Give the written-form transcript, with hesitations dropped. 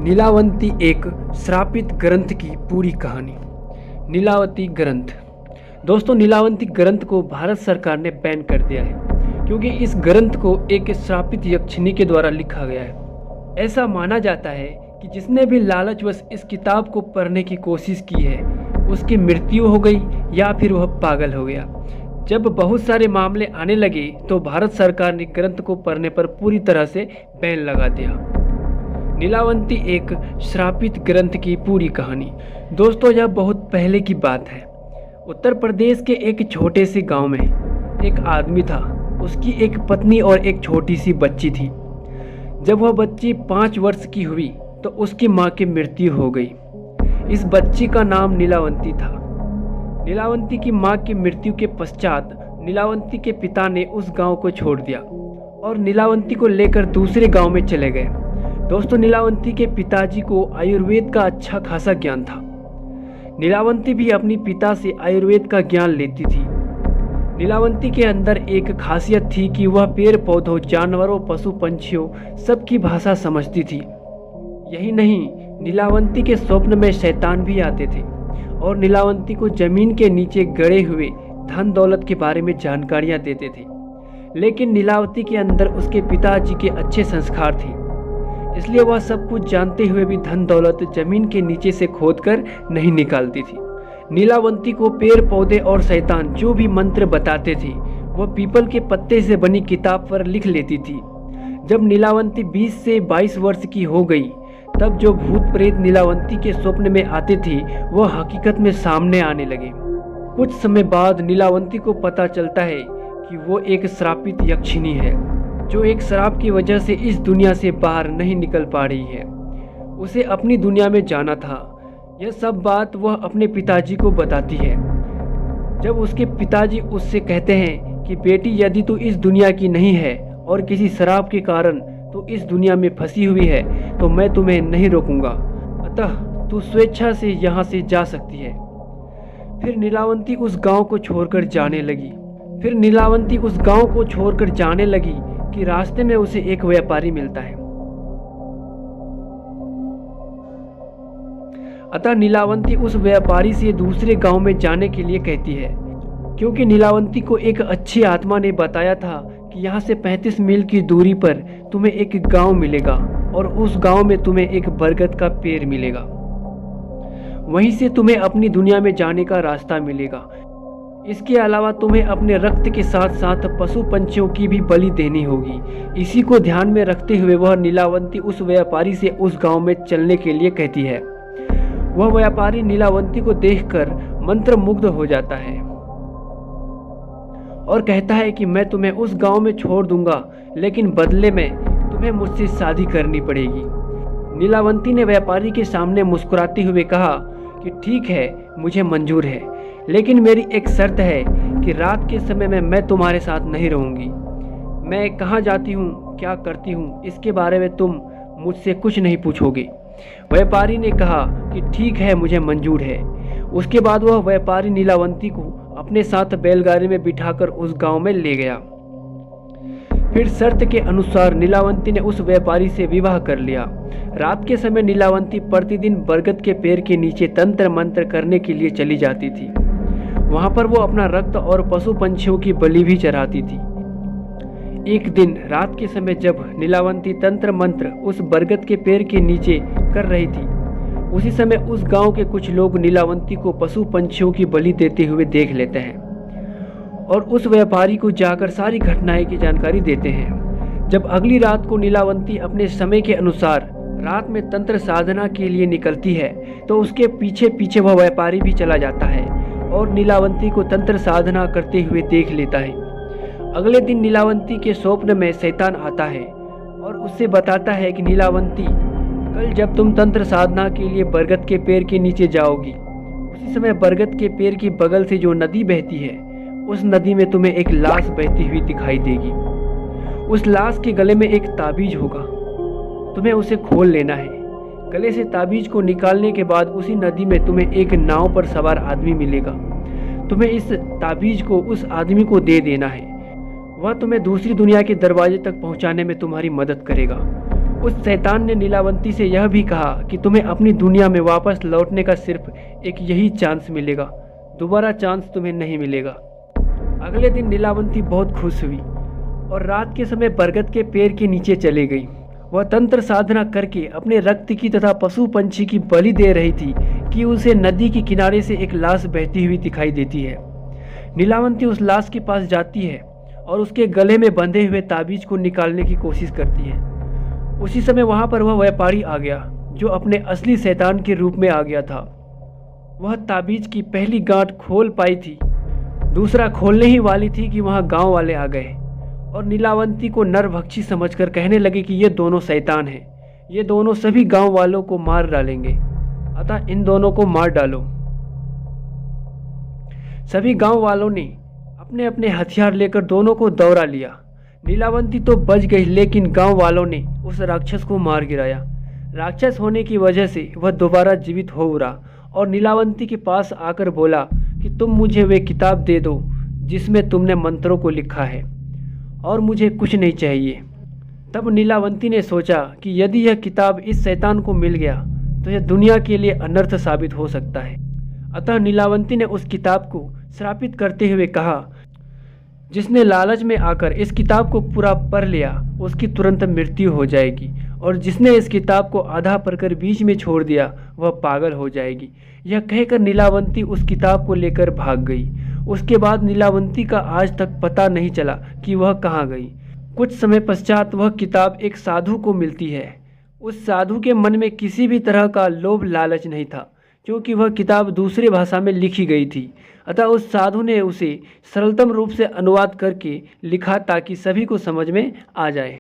नीलावंती एक श्रापित ग्रंथ की पूरी कहानी। नीलावती ग्रंथ। दोस्तों, नीलावती ग्रंथ को भारत सरकार ने बैन कर दिया है क्योंकि इस ग्रंथ को एक श्रापित यक्षिणी के द्वारा लिखा गया है। ऐसा माना जाता है कि जिसने भी लालचवश इस किताब को पढ़ने की कोशिश की है उसकी मृत्यु हो गई या फिर वह पागल हो गया। जब बहुत सारे मामले आने लगे तो भारत सरकार ने ग्रंथ को पढ़ने पर पूरी तरह से बैन लगा दिया। नीलावती एक श्रापित ग्रंथ की पूरी कहानी। दोस्तों, यह बहुत पहले की बात है। उत्तर प्रदेश के एक छोटे से गांव में एक आदमी था। उसकी एक पत्नी और एक छोटी सी बच्ची थी। जब वह बच्ची 5 वर्ष की हुई तो उसकी मां की मृत्यु हो गई। इस बच्ची का नाम नीलावती था। नीलावती की मां की मृत्यु के पश्चात नीलावती के पिता ने उस गांव को छोड़ दिया और नीलावती को लेकर दूसरे गांव में चले गए। दोस्तों, नीलावती के पिताजी को आयुर्वेद का अच्छा खासा ज्ञान था। नीलावती भी अपनी पिता से आयुर्वेद का ज्ञान लेती थी। नीलावती के अंदर एक खासियत थी कि वह पेड़ पौधों, जानवरों, पशु पंछियों सबकी भाषा समझती थी। यही नहीं, नीलावती के स्वप्न में शैतान भी आते थे और नीलावती को जमीन के नीचे गड़े हुए धन दौलत के बारे में जानकारियां देते थे। लेकिन नीलावती के अंदर उसके पिताजी के अच्छे संस्कार थे, इसलिए वह सब कुछ जानते हुए भी धन दौलत जमीन के नीचे से खोदकर नहीं निकालती थी। नीलावती को पेड़ पौधे और शैतान जो भी मंत्र बताते थे वह पीपल के पत्ते से बनी किताब पर लिख लेती थी। जब नीलावती 20 से 22 वर्ष की हो गई तब जो भूत प्रेत नीलावती के स्वप्न में आते थे वह हकीकत में सामने आने लगे। कुछ समय बाद नीलावती को पता चलता है कि वो एक श्रापित यक्षिणी है जो एक श्राप की वजह से इस दुनिया से बाहर नहीं निकल पा रही है। उसे अपनी दुनिया में जाना था। यह सब बात वह अपने पिताजी को बताती है। जब उसके पिताजी उससे कहते हैं कि बेटी, यदि तू इस दुनिया की नहीं है और किसी श्राप के कारण तू इस दुनिया में फंसी हुई है तो मैं तुम्हें नहीं रोकूंगा, अतः तू स्वेच्छा से यहाँ से जा सकती है। फिर नीलावती उस गांव को छोड़कर जाने लगी कि रास्ते में उसे एक व्यापारी मिलता है। अतः नीलावती उस व्यापारी से दूसरे गांव में जाने के लिए कहती है, क्योंकि नीलावती को एक अच्छी आत्मा ने बताया था कि यहाँ से 35 मील की दूरी पर तुम्हें एक गांव मिलेगा और उस गांव में तुम्हें एक बरगद का पेड़ मिलेगा। वहीं से तुम्हें अपनी दुनिया में जाने का रास्ता मिलेगा। इसके अलावा तुम्हें अपने रक्त के साथ साथ पशु पंछियों की भी बलि देनी होगी। इसी को ध्यान में रखते हुए वह नीलावती उस व्यापारी से उस गांव में चलने के लिए कहती है। वह व्यापारी नीलावती को देखकर मंत्रमुग्ध हो जाता है और कहता है कि मैं तुम्हें उस गांव में छोड़ दूंगा, लेकिन बदले में तुम्हें मुझसे शादी करनी पड़ेगी। नीलावती ने व्यापारी के सामने मुस्कुराते हुए कहा कि ठीक है, मुझे मंजूर है, लेकिन मेरी एक शर्त है कि रात के समय में मैं तुम्हारे साथ नहीं रहूंगी। मैं कहाँ जाती हूँ, क्या करती हूँ, इसके बारे में तुम मुझसे कुछ नहीं पूछोगे। व्यापारी ने कहा कि ठीक है, मुझे मंजूर है। उसके बाद वह व्यापारी नीलावती को अपने साथ बैलगाड़ी में बिठाकर उस गांव में ले गया। फिर शर्त के अनुसार नीलावती ने उस व्यापारी से विवाह कर लिया। रात के समय नीलावती प्रतिदिन बरगद के पेड़ के नीचे तंत्र मंत्र करने के लिए चली जाती थी। वहां पर वो अपना रक्त और पशु पंछियों की बलि भी चढ़ाती थी। एक दिन रात के समय जब नीलावती तंत्र मंत्र उस बरगद के पेड़ के नीचे कर रही थी, उसी समय उस गांव के कुछ लोग नीलावती को पशु पंछियों की बलि देते हुए देख लेते हैं और उस व्यापारी को जाकर सारी घटनाएं की जानकारी देते हैं। जब अगली रात को नीलावती अपने समय के अनुसार रात में तंत्र साधना के लिए निकलती है तो उसके पीछे पीछे वह व्यापारी भी चला जाता है और नीलावती को तंत्र साधना करते हुए देख लेता है। अगले दिन नीलावती के स्वप्न में शैतान आता है और उससे बताता है कि नीलावती, कल जब तुम तंत्र साधना के लिए बरगद के पेड़ के नीचे जाओगी, उसी समय बरगद के पेड़ की बगल से जो नदी बहती है उस नदी में तुम्हें एक लाश बहती हुई दिखाई देगी। उस लाश के गले में एक ताबीज होगा, तुम्हें उसे खोल लेना है। गले से ताबीज को निकालने के बाद उसी नदी में तुम्हें एक नाव पर सवार आदमी मिलेगा। तुम्हें इस ताबीज को उस आदमी को दे देना है। वह तुम्हें दूसरी दुनिया के दरवाजे तक पहुंचाने में तुम्हारी मदद करेगा। उस शैतान ने नीलावंती से यह भी कहा कि तुम्हें अपनी दुनिया में वापस लौटने का सिर्फ एक यही चांस मिलेगा, दोबारा चांस तुम्हें नहीं मिलेगा। अगले दिन नीलावंती बहुत खुश हुई और रात के समय बरगद के पेड़ के नीचे चली गई। वह तंत्र साधना करके अपने रक्त की तथा पशु पंछी की बलि दे रही थी कि उसे नदी के किनारे से एक लाश बहती हुई दिखाई देती है। नीलावंती उस लाश के पास जाती है और उसके गले में बंधे हुए ताबीज को निकालने की कोशिश करती है। उसी समय वहां पर वह व्यापारी आ गया जो अपने असली शैतान के रूप में आ गया था। वह ताबीज की पहली गांठ खोल पाई थी, दूसरा खोलने ही वाली थी कि वहां गांव वाले आ गए और नीलावंती को नरभक्षी समझकर कहने लगे कि ये दोनों शैतान हैं, ये दोनों सभी गांव वालों को मार डालेंगे, अतः इन दोनों को मार डालो। सभी गांव वालों ने अपने अपने हथियार लेकर दोनों को दौड़ा लिया। नीलावंती तो बच गई, लेकिन गांव वालों ने उस राक्षस को मार गिराया। राक्षस होने की वजह से वह दोबारा जीवित हो उठा और नीलावंती के पास आकर बोला कि तुम मुझे वे किताब दे दो जिसमें तुमने मंत्रों को लिखा है, और मुझे कुछ नहीं चाहिए। तब नीलावंती ने सोचा कि यदि यह किताब इस शैतान को मिल गया तो यह दुनिया के लिए अनर्थ साबित हो सकता है। अतः नीलावंती ने उस किताब को श्रापित करते हुए कहा, जिसने लालच में आकर इस किताब को पूरा पढ़ लिया उसकी तुरंत मृत्यु हो जाएगी, और जिसने इस किताब को आधा पढ़कर बीच में छोड़ दिया वह पागल हो जाएगी। यह कहकर नीलावंती उस किताब को लेकर भाग गई। उसके बाद नीलावंती का आज तक पता नहीं चला कि वह कहाँ गई। कुछ समय पश्चात वह किताब एक साधु को मिलती है। उस साधु के मन में किसी भी तरह का लोभ लालच नहीं था, क्योंकि वह किताब दूसरी भाषा में लिखी गई थी। अतः उस साधु ने उसे सरलतम रूप से अनुवाद करके लिखा ताकि सभी को समझ में आ जाए।